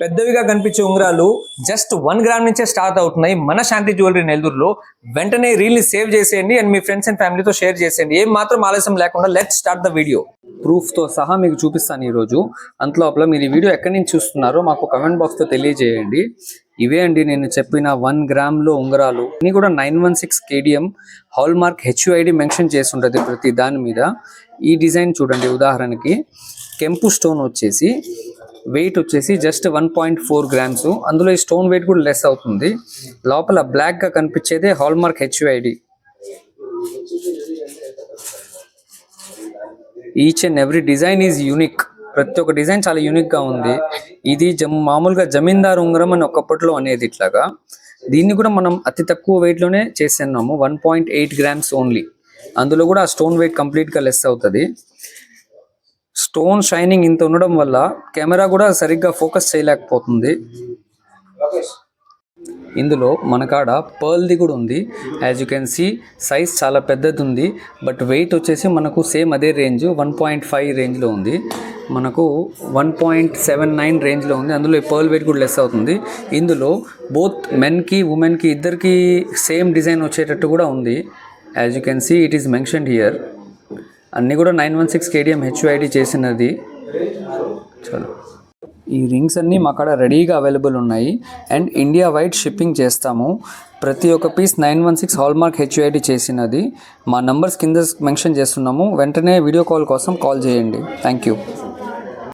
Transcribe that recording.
పెద్దవిగా కనిపించే ఉంగరాలు జస్ట్ 1 గ్రామ్ నుంచే స్టార్ట్ అవుతున్నాయి మన శాంతి జ్యువెలరీ నెల్లూరులో. వెంటనే రీల్ని సేవ్ చేసేయండి అండ్ మీ ఫ్రెండ్స్ అండ్ ఫ్యామిలీతో షేర్ చేసేయండి. ఏం మాత్రం ఆలస్యం లేకుండా లెట్స్ స్టార్ట్ ద వీడియో. ప్రూఫ్తో సహా మీకు చూపిస్తాను ఈరోజు. అంతలోపల మీరు ఈ వీడియో ఎక్కడి నుంచి చూస్తున్నారో మాకు కమెంట్ బాక్స్తో తెలియజేయండి. ఇవే అండి నేను చెప్పిన 1 గ్రామ్లో ఉంగరాలు. ఇవి కూడా 916 KDM hall mark HUID mention చేసి ఉంటుంది ప్రతి దాని మీద. ఈ డిజైన్ చూడండి, ఉదాహరణకి కెంపు స్టోన్ వచ్చేసి వెయిట్ వచ్చేసి జస్ట్ 1.4 గ్రామ్స్. అందులో ఈ స్టోన్ వెయిట్ కూడా లెస్ అవుతుంది. లోపల బ్లాక్గా కనిపించేదే hallmark HUID. Each and every design is unique. ప్రతి ఒక్క డిజైన్ చాలా యూనిక్గా ఉంది. ఇది మామూలుగా జమీందార్ ఉంగరం అని ఒకప్పట్లో అనేది ఇట్లాగా. దీన్ని కూడా మనం అతి తక్కువ వెయిట్లోనే చేస్తున్నాము, 1.8 గ్రామ్స్ ఓన్లీ. అందులో కూడా ఆ స్టోన్ వెయిట్ కంప్లీట్గా లెస్ అవుతుంది. స్టోన్ షైనింగ్ ఇంత ఉండడం వల్ల కెమెరా కూడా సరిగ్గా ఫోకస్ చేయలేకపోతుంది. ఇందులో మన కాడ పర్ల్ది కూడా ఉంది. As you can see size చాలా పెద్దది ఉంది. బట్ వెయిట్ వచ్చేసి మనకు సేమ్ అదే రేంజ్ 1.5 రేంజ్లో ఉంది. మనకు 1.79 రేంజ్లో ఉంది. అందులో ఈ పర్ల్ వెయిట్ కూడా లెస్ అవుతుంది. ఇందులో బోత్ మెన్కి ఉమెన్కి ఇద్దరికి సేమ్ డిజైన్ వచ్చేటట్టు కూడా ఉంది. As you can see it is mentioned here. అన్నీ కూడా 916 KDM HUID చేసినది. చలో, ఈ రింగ్స్ అన్నీ మా కాడ రెడీగా అవైలబుల్ ఉన్నాయి అండ్ ఇండియా వైడ్ షిప్పింగ్ చేస్తాము. ప్రతి ఒక్క పీస్ 916 హాల్ మార్క్ HUID చేసినది. మా నంబర్స్ కింద మెన్షన్ చేస్తున్నాము. వెంటనే వీడియో కాల్ కోసం కాల్ చేయండి. Thank you.